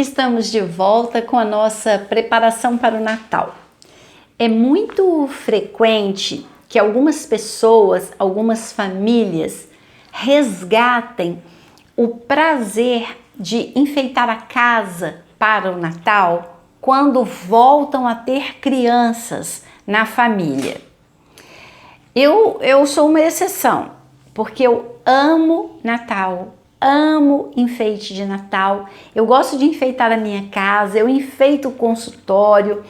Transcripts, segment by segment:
Estamos de volta com a nossa preparação para o Natal. É muito frequente que algumas pessoas, algumas famílias resgatem o prazer de enfeitar a casa para o Natal quando voltam a ter crianças na família. Eu sou uma exceção, porque eu amo Natal. Amo enfeite de Natal, eu gosto de enfeitar a minha casa, eu enfeito o consultório,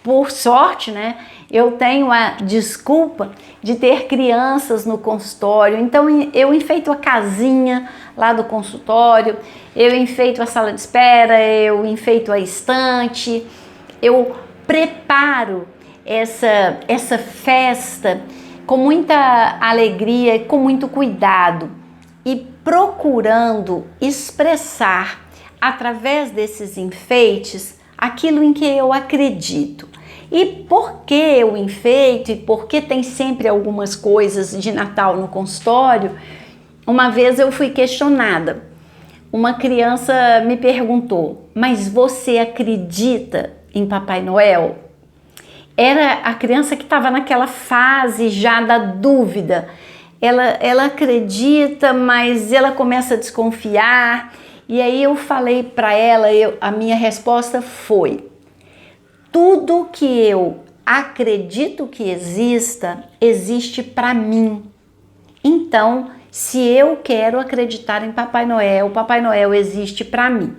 por sorte, né, eu tenho a desculpa de ter crianças no consultório, então eu enfeito a casinha lá do consultório, eu enfeito a sala de espera, eu enfeito a estante, eu preparo essa festa com muita alegria e com muito cuidado. E procurando expressar através desses enfeites aquilo em que eu acredito. E por que eu enfeito e por que tem sempre algumas coisas de Natal no consultório? Uma vez eu fui questionada. Uma criança me perguntou: mas você acredita em Papai Noel? Era a criança que estava naquela fase já da dúvida. Ela acredita, mas ela começa a desconfiar. E aí eu falei para ela, a minha resposta foi: tudo que eu acredito que exista, existe para mim. Então, se eu quero acreditar em Papai Noel existe para mim.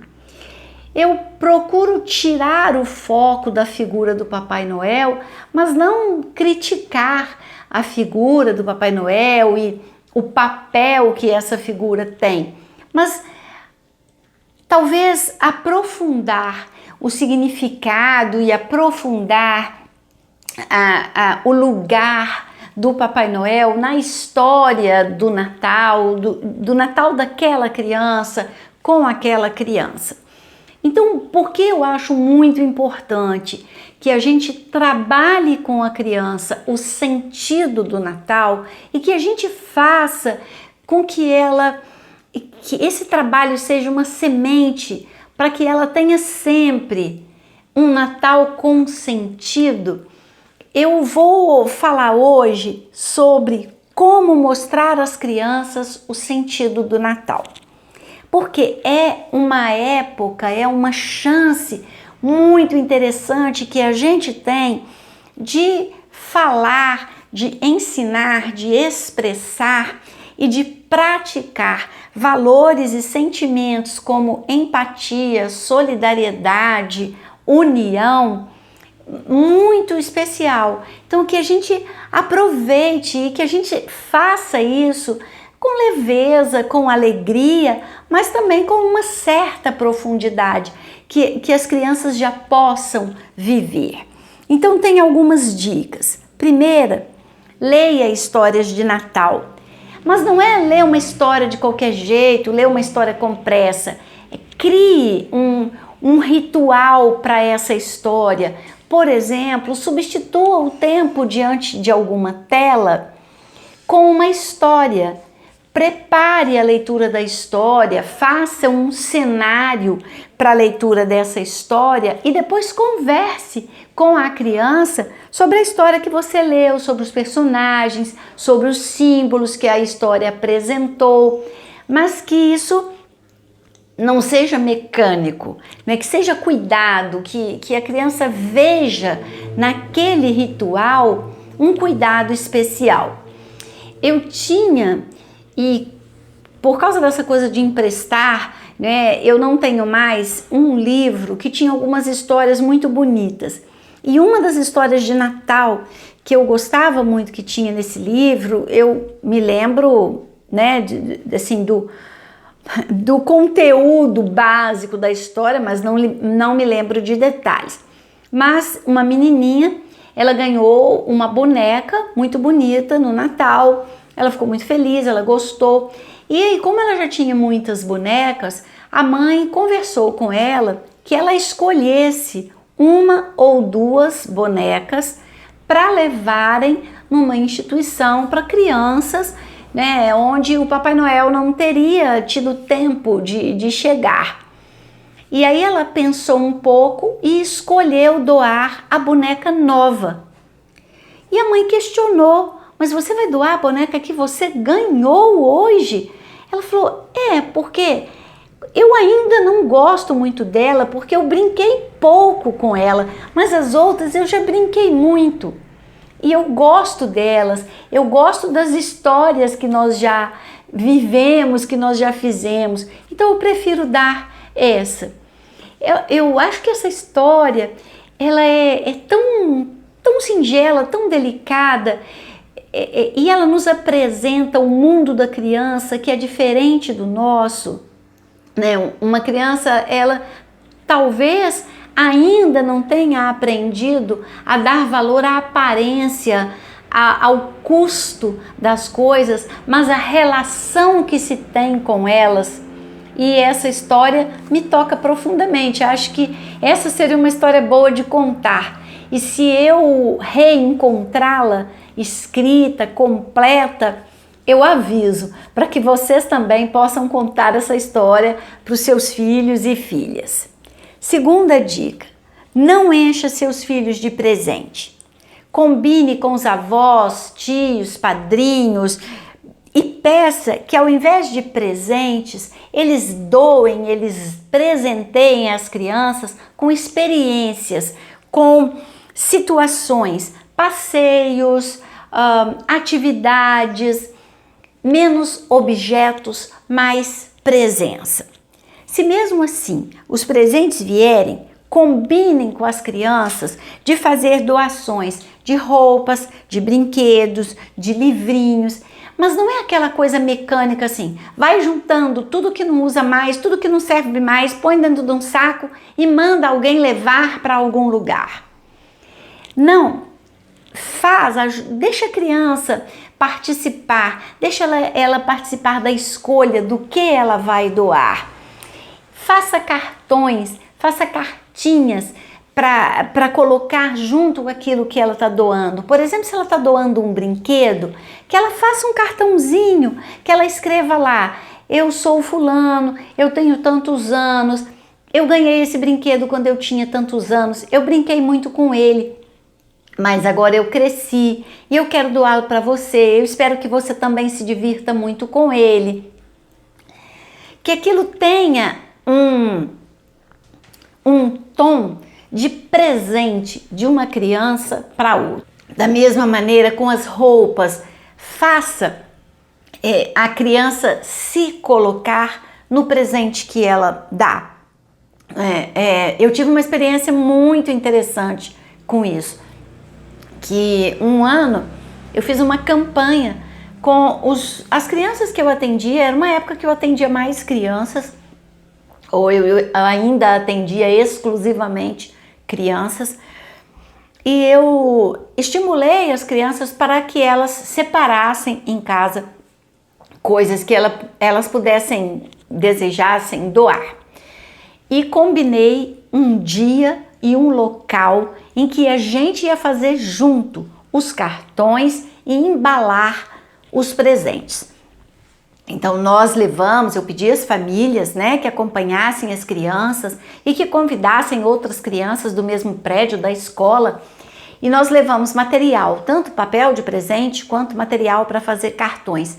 Eu procuro tirar o foco da figura do Papai Noel, mas não criticar a figura do Papai Noel e o papel que essa figura tem, mas talvez aprofundar o significado e aprofundar o lugar do Papai Noel na história do Natal, do Natal daquela criança com aquela criança. Então, por que eu acho muito importante que a gente trabalhe com a criança o sentido do Natal e que a gente faça com que esse trabalho seja uma semente para que ela tenha sempre um Natal com sentido? Eu vou falar hoje sobre como mostrar às crianças o sentido do Natal. Porque é uma época, é uma chance muito interessante que a gente tem de falar, de ensinar, de expressar e de praticar valores e sentimentos como empatia, solidariedade, união, muito especial. Então que a gente aproveite e que a gente faça isso com leveza, com alegria, mas também com uma certa profundidade, que as crianças já possam viver. Então tem algumas dicas. Primeira, leia histórias de Natal. Mas não é ler uma história de qualquer jeito, ler uma história com pressa. Crie um ritual para essa história. Por exemplo, substitua o tempo diante de alguma tela com uma história. Prepare a leitura da história, faça um cenário para a leitura dessa história e depois converse com a criança sobre a história que você leu, sobre os personagens, sobre os símbolos que a história apresentou, mas que isso não seja mecânico, né? Que seja cuidado, que a criança veja naquele ritual um cuidado especial. Eu tinha... E por causa dessa coisa de emprestar, né, eu não tenho mais um livro que tinha algumas histórias muito bonitas. E uma das histórias de Natal que eu gostava muito que tinha nesse livro, eu me lembro, né, do conteúdo básico da história, mas não me lembro de detalhes. Mas uma menininha, ela ganhou uma boneca muito bonita no Natal. Ela ficou muito feliz, ela gostou. E aí, como ela já tinha muitas bonecas, a mãe conversou com ela que ela escolhesse uma ou duas bonecas para levarem numa instituição para crianças, né, onde o Papai Noel não teria tido tempo de chegar. E aí ela pensou um pouco e escolheu doar a boneca nova. E a mãe questionou: mas você vai doar a boneca que você ganhou hoje? Ela falou: porque eu ainda não gosto muito dela, porque eu brinquei pouco com ela, mas as outras eu já brinquei muito. E eu gosto delas, eu gosto das histórias que nós já vivemos, que nós já fizemos. Então eu prefiro dar essa. Eu acho que essa história, ela é tão singela, tão delicada, e ela nos apresenta o mundo da criança que é diferente do nosso, né? Uma criança, ela talvez ainda não tenha aprendido a dar valor à aparência, ao custo das coisas, mas a relação que se tem com elas. E essa história me toca profundamente. Acho que essa seria uma história boa de contar. E se eu reencontrá-la escrita, completa, eu aviso para que vocês também possam contar essa história para os seus filhos e filhas. Segunda dica: não encha seus filhos de presente. Combine com os avós, tios, padrinhos e peça que, ao invés de presentes, eles doem, eles presenteiem as crianças com experiências, com situações, passeios, atividades, menos objetos, mais presença. Se mesmo assim os presentes vierem, combinem com as crianças de fazer doações de roupas, de brinquedos, de livrinhos, mas não é aquela coisa mecânica assim, vai juntando tudo que não usa mais, tudo que não serve mais, põe dentro de um saco e manda alguém levar para algum lugar. Não, deixa a criança participar, deixa ela participar da escolha do que ela vai doar. Faça cartões, faça cartinhas para colocar junto com aquilo que ela está doando. Por exemplo, se ela está doando um brinquedo, que ela faça um cartãozinho, que ela escreva lá: eu sou fulano, eu tenho tantos anos, eu ganhei esse brinquedo quando eu tinha tantos anos, eu brinquei muito com ele, mas agora eu cresci e eu quero doá-lo para você, eu espero que você também se divirta muito com ele. Que aquilo tenha um tom de presente de uma criança para outra. Da mesma maneira com as roupas, faça a criança se colocar no presente que ela dá. Eu tive uma experiência muito interessante com isso, que um ano eu fiz uma campanha com as crianças que eu atendia. Era uma época que eu atendia mais crianças, ou eu ainda atendia exclusivamente crianças, e eu estimulei as crianças para que elas separassem em casa coisas que elas pudessem, desejassem doar. E combinei um dia e um local em que a gente ia fazer junto os cartões e embalar os presentes. Então nós levamos, eu pedi às famílias, que acompanhassem as crianças e que convidassem outras crianças do mesmo prédio da escola, e nós levamos material, tanto papel de presente quanto material para fazer cartões.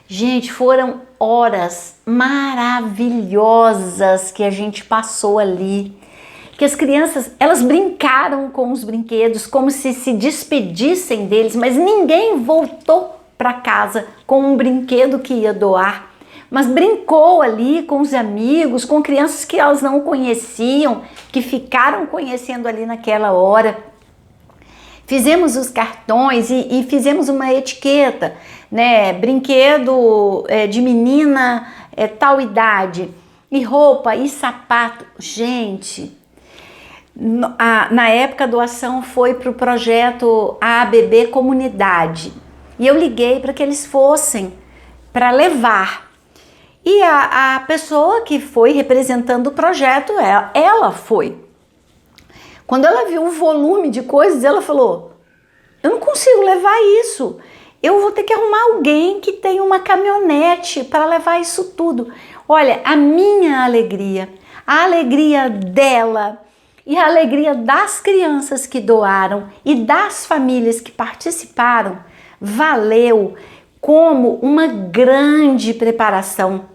Gente, foram horas maravilhosas que a gente passou ali, que as crianças, elas brincaram com os brinquedos como se despedissem deles, mas ninguém voltou para casa com um brinquedo que ia doar, mas brincou ali com os amigos, com crianças que elas não conheciam, que ficaram conhecendo ali naquela hora. Fizemos os cartões e fizemos uma etiqueta, brinquedo de menina tal idade, e roupa e sapato. Gente, na época a doação foi para o projeto ABB Comunidade. E eu liguei para que eles fossem para levar. E a pessoa que foi representando o projeto, ela foi. Quando ela viu o volume de coisas, ela falou: eu não consigo levar isso. Eu vou ter que arrumar alguém que tenha uma caminhonete para levar isso tudo. Olha, a minha alegria, a alegria dela e a alegria das crianças que doaram e das famílias que participaram valeu como uma grande preparação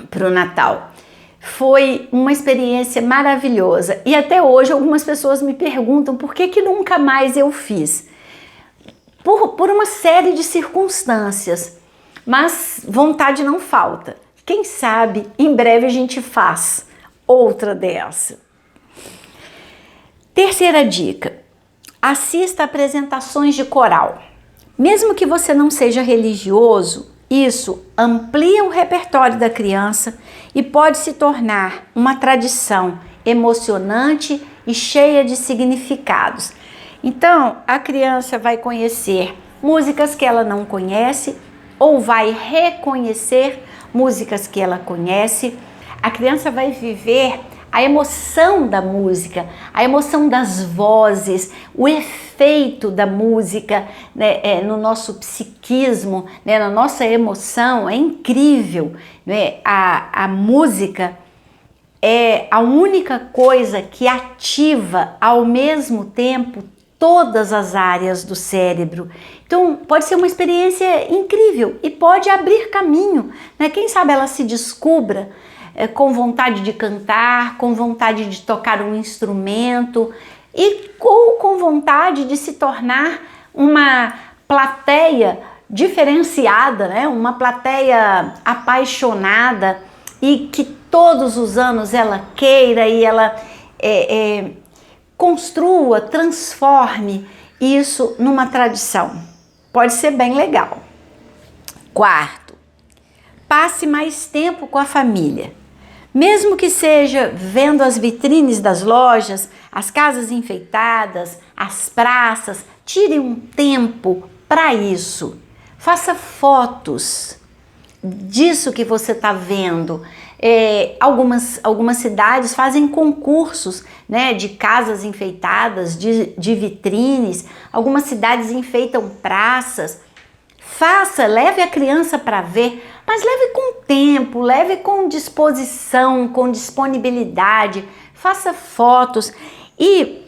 para o Natal. Foi uma experiência maravilhosa e até hoje algumas pessoas me perguntam por que nunca mais eu fiz. Por uma série de circunstâncias, mas vontade não falta. Quem sabe em breve a gente faz outra dessa. Terceira dica: assista a apresentações de coral. Mesmo que você não seja religioso, isso amplia o repertório da criança e pode se tornar uma tradição emocionante e cheia de significados. Então, a criança vai conhecer músicas que ela não conhece ou vai reconhecer músicas que ela conhece. A criança vai viver a emoção da música, a emoção das vozes, o efeito da música, né, no nosso psiquismo, né, na nossa emoção. É incrível, né? A música é a única coisa que ativa ao mesmo tempo todas as áreas do cérebro. Então pode ser uma experiência incrível e pode abrir caminho, né? Quem sabe ela se descubra com vontade de cantar, com vontade de tocar um instrumento e com vontade de se tornar uma plateia diferenciada, né? Uma plateia apaixonada e que todos os anos ela queira e ela construa, transforme isso numa tradição. Pode ser bem legal. Quarto, passe mais tempo com a família. Mesmo que seja vendo as vitrines das lojas, as casas enfeitadas, as praças, tire um tempo para isso. Faça fotos disso que você está vendo. Algumas cidades fazem concursos, né, de casas enfeitadas, de vitrines. Algumas cidades enfeitam praças. Leve a criança para ver, mas leve com tempo, leve com disposição, com disponibilidade. Faça fotos e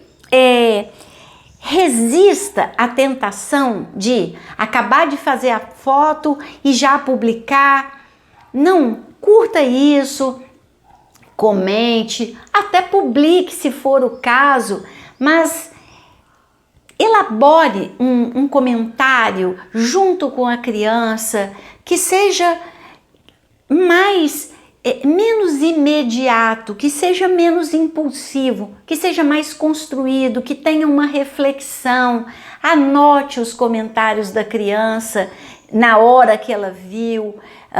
resista à tentação de acabar de fazer a foto e já publicar. Não, curta isso, comente, até publique se for o caso, mas elabore um comentário junto com a criança que seja menos imediato, que seja menos impulsivo, que seja mais construído, que tenha uma reflexão. Anote os comentários da criança na hora que ela viu,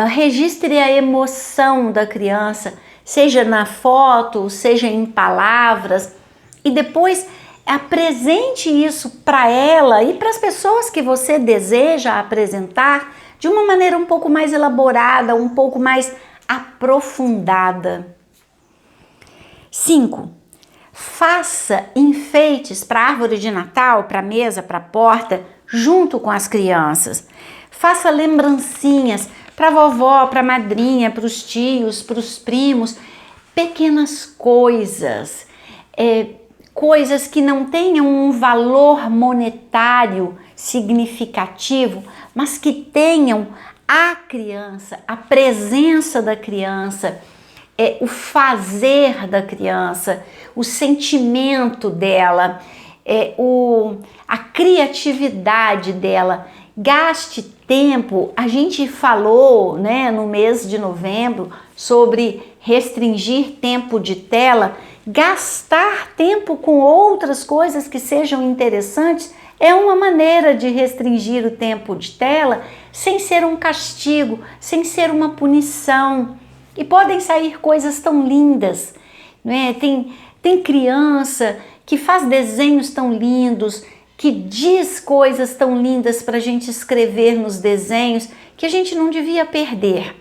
registre a emoção da criança, seja na foto, seja em palavras, e depois apresente isso para ela e para as pessoas que você deseja apresentar de uma maneira um pouco mais elaborada, um pouco mais aprofundada. 5. Faça enfeites para a árvore de Natal, para a mesa, para a porta, junto com as crianças. Faça lembrancinhas para a vovó, para a madrinha, para os tios, para os primos. Pequenas coisas, coisas que não tenham um valor monetário significativo, mas que tenham a criança, a presença da criança, o fazer da criança, o sentimento dela, a criatividade dela. Gaste tempo. A gente falou, né, no mês de novembro sobre restringir tempo de tela. Gastar tempo com outras coisas que sejam interessantes é uma maneira de restringir o tempo de tela sem ser um castigo, sem ser uma punição. E podem sair coisas tão lindas, né? Tem criança que faz desenhos tão lindos, que diz coisas tão lindas para a gente escrever nos desenhos que a gente não devia perder.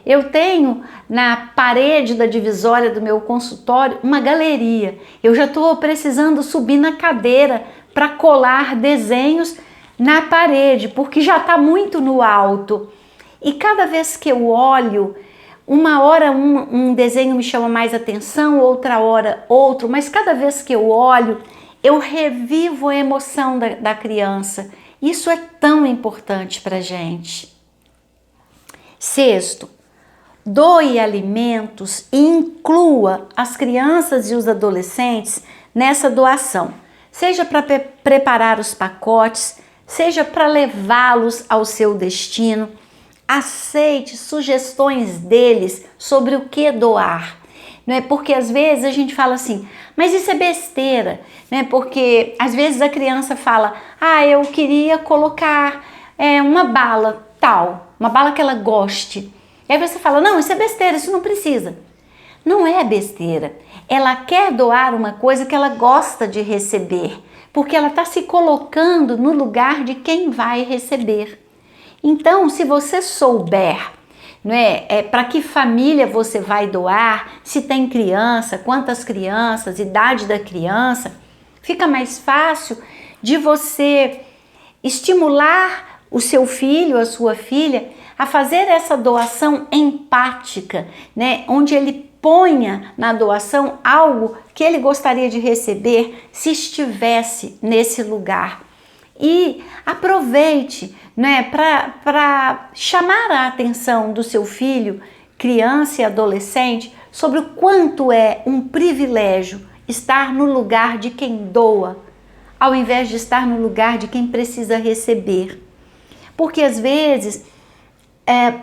Eu tenho na parede da divisória do meu consultório uma galeria. Eu já estou precisando subir na cadeira para colar desenhos na parede, porque já está muito no alto. E cada vez que eu olho Uma hora um desenho me chama mais atenção, outra hora outro, mas cada vez que eu olho, eu revivo a emoção da criança. Isso é tão importante para a gente. Sexto, doe alimentos e inclua as crianças e os adolescentes nessa doação. Seja para preparar os pacotes, seja para levá-los ao seu destino. Aceite sugestões deles sobre o que doar, não é? Porque às vezes a gente fala assim, mas isso é besteira, né? Porque às vezes a criança fala, eu queria colocar uma bala tal, uma bala que ela goste. E aí você fala, não, isso é besteira, isso não precisa. Não é besteira. Ela quer doar uma coisa que ela gosta de receber, porque ela está se colocando no lugar de quem vai receber. Então, se você souber, para que família você vai doar, se tem criança, quantas crianças, idade da criança, fica mais fácil de você estimular o seu filho, a sua filha, a fazer essa doação empática, onde ele ponha na doação algo que ele gostaria de receber se estivesse nesse lugar. E aproveite, para chamar a atenção do seu filho, criança e adolescente, sobre o quanto é um privilégio estar no lugar de quem doa, ao invés de estar no lugar de quem precisa receber. Porque às vezes,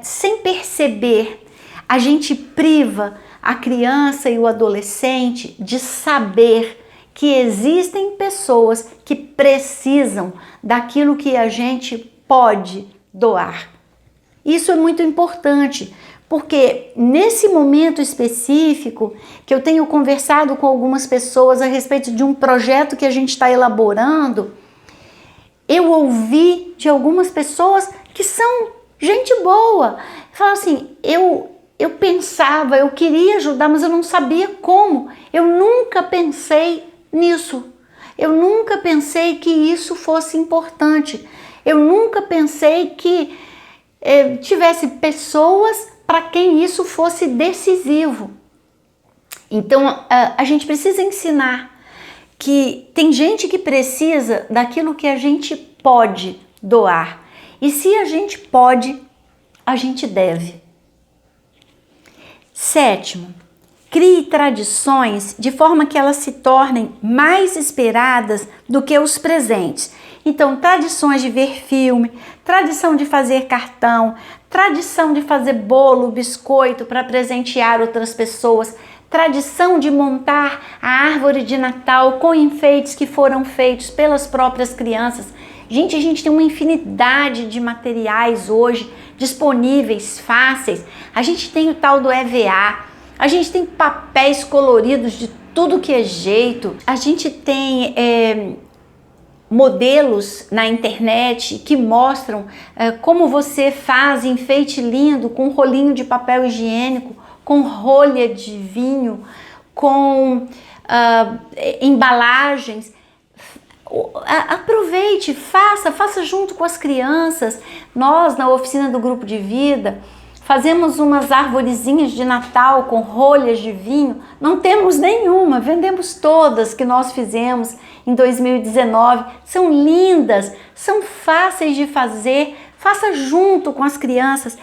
sem perceber, a gente priva a criança e o adolescente de saber que existem pessoas que precisam daquilo que a gente pode doar. Isso é muito importante, porque nesse momento específico que eu tenho conversado com algumas pessoas a respeito de um projeto que a gente está elaborando, eu ouvi de algumas pessoas que são gente boa. Falam assim, eu pensava, eu queria ajudar, mas eu não sabia como. Eu nunca pensei nisso. Eu nunca pensei que isso fosse importante. Eu nunca pensei que tivesse pessoas para quem isso fosse decisivo. Então, a gente precisa ensinar que tem gente que precisa daquilo que a gente pode doar. E se a gente pode, a gente deve. Sétimo, crie tradições de forma que elas se tornem mais esperadas do que os presentes. Então, tradições de ver filme, tradição de fazer cartão, tradição de fazer bolo, biscoito para presentear outras pessoas, tradição de montar a árvore de Natal com enfeites que foram feitos pelas próprias crianças. Gente, a gente tem uma infinidade de materiais hoje disponíveis, fáceis. A gente tem o tal do EVA, a gente tem papéis coloridos de tudo que é jeito, a gente tem modelos na internet que mostram como você faz enfeite lindo com rolinho de papel higiênico, com rolha de vinho, com embalagens. Aproveite, faça junto com as crianças. Nós, na oficina do Grupo de Vida, fazemos umas arvorezinhas de Natal com rolhas de vinho. Não temos nenhuma, vendemos todas que nós fizemos em 2019. São lindas, são fáceis de fazer. Faça junto com as crianças,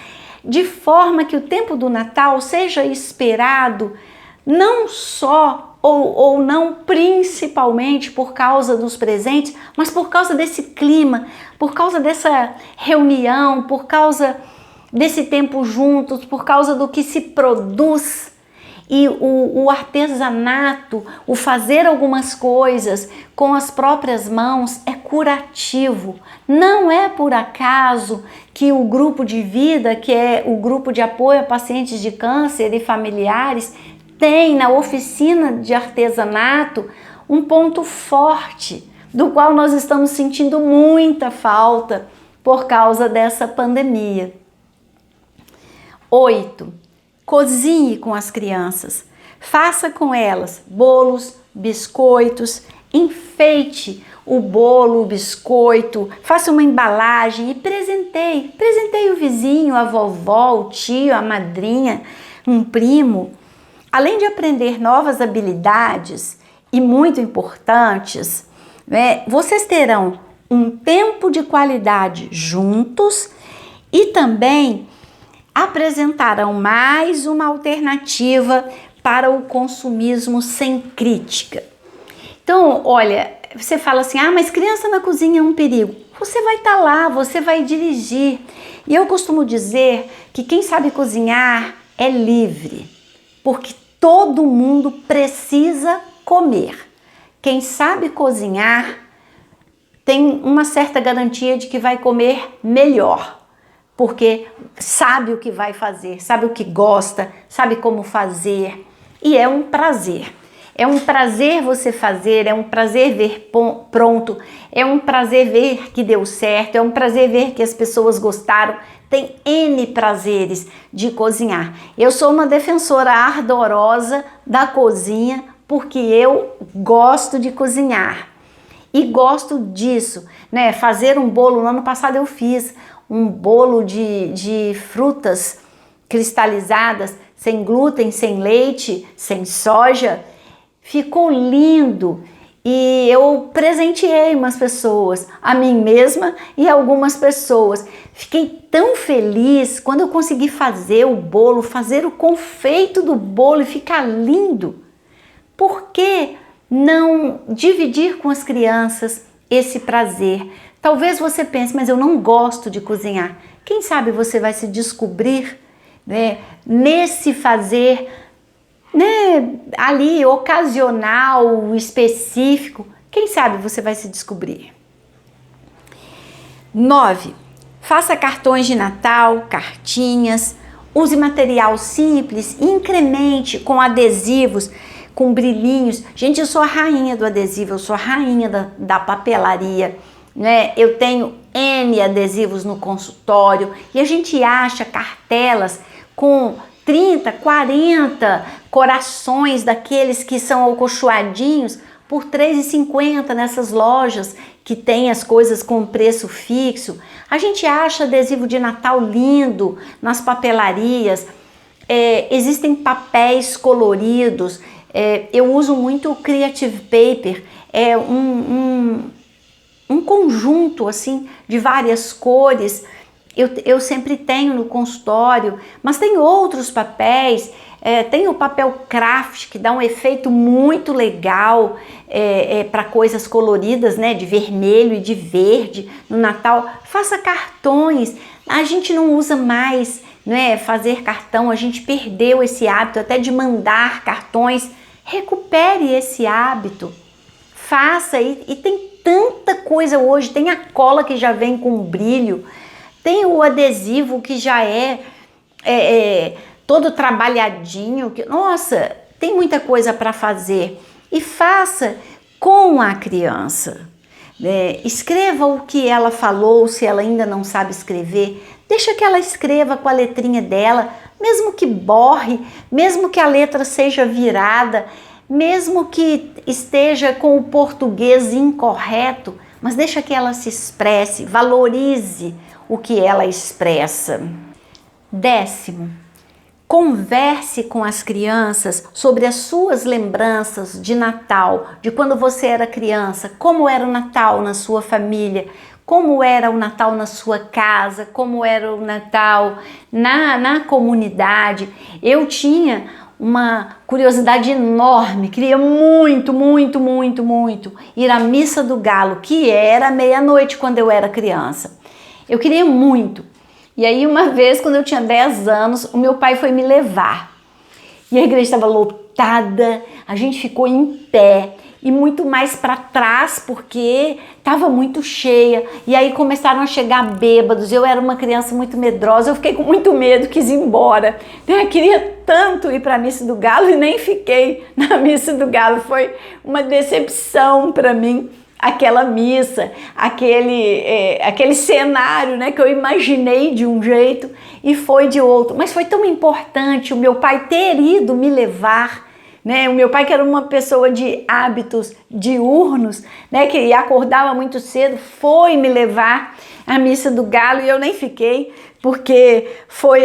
de forma que o tempo do Natal seja esperado não só ou não principalmente por causa dos presentes, mas por causa desse clima, por causa dessa reunião, por causa desse tempo juntos, por causa do que se produz. E o artesanato, o fazer algumas coisas com as próprias mãos é curativo. Não é por acaso que o Grupo de Vida, que é o grupo de apoio a pacientes de câncer e familiares, tem na oficina de artesanato um ponto forte, do qual nós estamos sentindo muita falta por causa dessa pandemia. 8. Cozinhe com as crianças. Faça com elas bolos, biscoitos, enfeite o bolo, o biscoito, faça uma embalagem e presenteie. Presenteie o vizinho, a vovó, o tio, a madrinha. um primo, além de aprender novas habilidades e muito importantes, né, vocês terão um tempo de qualidade juntos e também apresentarão mais uma alternativa para o consumismo sem crítica. Então, olha, você fala assim, mas criança na cozinha é um perigo. Você vai estar lá, você vai dirigir. E eu costumo dizer que quem sabe cozinhar é livre, porque todo mundo precisa comer. Quem sabe cozinhar tem uma certa garantia de que vai comer melhor, porque sabe o que vai fazer, sabe o que gosta, sabe como fazer, e é um prazer. É um prazer você fazer, é um prazer ver pronto, é um prazer ver que deu certo, é um prazer ver que as pessoas gostaram. Tem N prazeres de cozinhar. Eu sou uma defensora ardorosa da cozinha porque eu gosto de cozinhar e gosto disso, né? Fazer um bolo, no ano passado eu fiz um bolo de frutas cristalizadas, sem glúten, sem leite, sem soja. Ficou lindo e eu presenteei umas pessoas, a mim mesma e algumas pessoas. Fiquei tão feliz quando eu consegui fazer o bolo, fazer o confeito do bolo e ficar lindo. Por que não dividir com as crianças esse prazer? Talvez você pense, mas eu não gosto de cozinhar. Quem sabe você vai se descobrir, né, nesse fazer, né, ali ocasional, específico. Quem sabe você vai se descobrir. 9. Faça cartões de Natal, cartinhas, use material simples, incremente com adesivos, com brilhinhos. Gente, eu sou a rainha do adesivo, eu sou a rainha da papelaria, né? Eu tenho N adesivos no consultório e a gente acha cartelas com 30, 40 corações daqueles que são acolchoadinhos por R$ 3,50 nessas lojas que tem as coisas com preço fixo. A gente acha adesivo de Natal lindo nas papelarias. Existem papéis coloridos. Eu uso muito o Creative Paper. É um conjunto assim de várias cores. Eu sempre tenho no consultório, mas tem outros papéis, tem o papel craft que dá um efeito muito legal para coisas coloridas, né, de vermelho e de verde no Natal. Faça cartões, a gente não usa mais, né, fazer cartão, a gente perdeu esse hábito até de mandar cartões. Recupere esse hábito, faça, e tem tanta coisa hoje, tem a cola que já vem com brilho, tem o adesivo que já é todo trabalhadinho. Nossa, tem muita coisa para fazer. E faça com a criança. Escreva o que ela falou, se ela ainda não sabe escrever. Deixa que ela escreva com a letrinha dela, mesmo que borre, mesmo que a letra seja virada, mesmo que esteja com o português incorreto, mas deixa que ela se expresse, valorize o que ela expressa. 10º, converse com as crianças sobre as suas lembranças de Natal, de quando você era criança, como era o Natal na sua família, como era o Natal na sua casa, como era o Natal na comunidade. Eu tinha uma curiosidade enorme, queria muito ir à Missa do Galo, que era meia-noite quando eu era criança. Eu queria muito. E aí uma vez, quando eu tinha 10 anos, o meu pai foi me levar. E a igreja estava lotada, a gente ficou em pé e muito mais para trás porque estava muito cheia. E aí começaram a chegar bêbados. Eu era uma criança muito medrosa, eu fiquei com muito medo, quis ir embora. Eu queria tanto ir para a Missa do Galo e nem fiquei na Missa do Galo. Foi uma decepção para mim. Aquela missa, aquele cenário, né, que eu imaginei de um jeito e foi de outro. Mas foi tão importante o meu pai ter ido me levar, né? O meu pai, que era uma pessoa de hábitos diurnos, né, que acordava muito cedo, foi me levar à Missa do Galo e eu nem fiquei. porque foi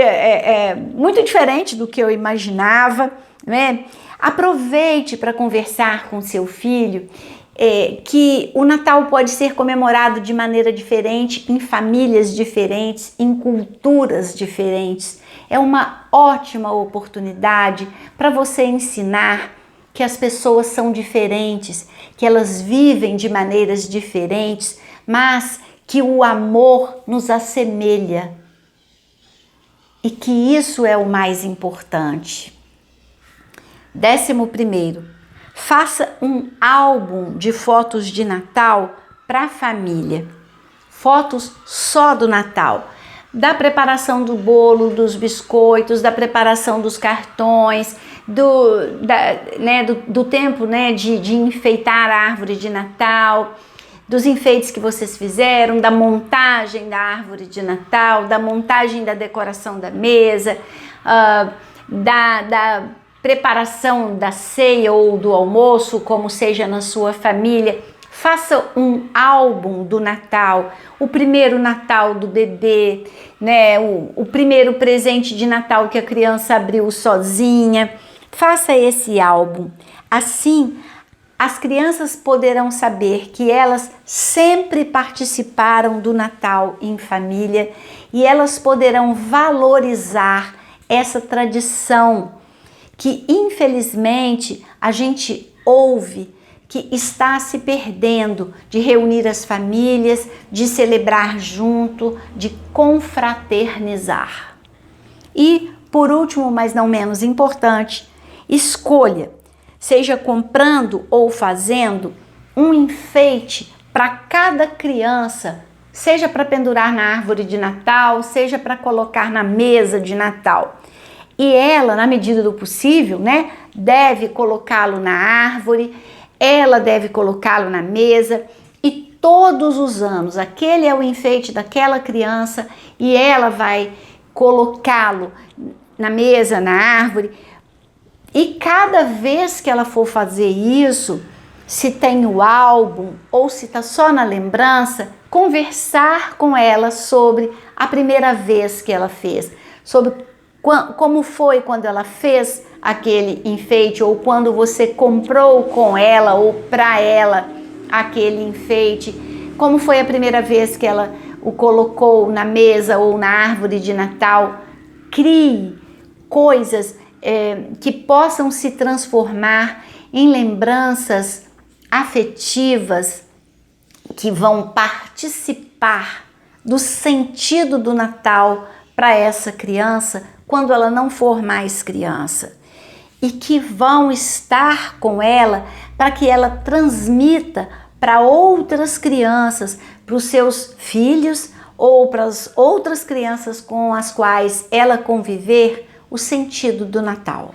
muito diferente do que eu imaginava, né? Aproveite para conversar com seu filho que o Natal pode ser comemorado de maneira diferente, em famílias diferentes, em culturas diferentes. É uma ótima oportunidade para você ensinar que as pessoas são diferentes, que elas vivem de maneiras diferentes, mas que o amor nos assemelha e que isso é o mais importante. 11º, faça um álbum de fotos de Natal para a família. Fotos só do Natal. Da preparação do bolo, dos biscoitos, da preparação dos cartões, do tempo, né, de enfeitar a árvore de Natal, dos enfeites que vocês fizeram, da montagem da árvore de Natal, da montagem da decoração da mesa, da preparação da ceia ou do almoço, como seja na sua família. Faça um álbum do Natal, o primeiro Natal do bebê, né? O primeiro presente de Natal que a criança abriu sozinha. Faça esse álbum. Assim, as crianças poderão saber que elas sempre participaram do Natal em família e elas poderão valorizar essa tradição que, infelizmente, a gente ouve que está se perdendo, de reunir as famílias, de celebrar junto, de confraternizar. E, por último, mas não menos importante, escolha, seja comprando ou fazendo, um enfeite para cada criança, seja para pendurar na árvore de Natal, seja para colocar na mesa de Natal. E ela, na medida do possível, né, deve colocá-lo na árvore, ela deve colocá-lo na mesa e todos os anos aquele é o enfeite daquela criança e ela vai colocá-lo na mesa, na árvore. E cada vez que ela for fazer isso, se tem o álbum ou se está só na lembrança, conversar com ela sobre a primeira vez que ela fez, sobre como foi quando ela fez aquele enfeite ou quando você comprou com ela ou para ela aquele enfeite, como foi a primeira vez que ela o colocou na mesa ou na árvore de Natal. Crie coisas que possam se transformar em lembranças afetivas que vão participar do sentido do Natal para essa criança quando ela não for mais criança, e que vão estar com ela para que ela transmita para outras crianças, para os seus filhos ou para as outras crianças com as quais ela conviver, o sentido do Natal.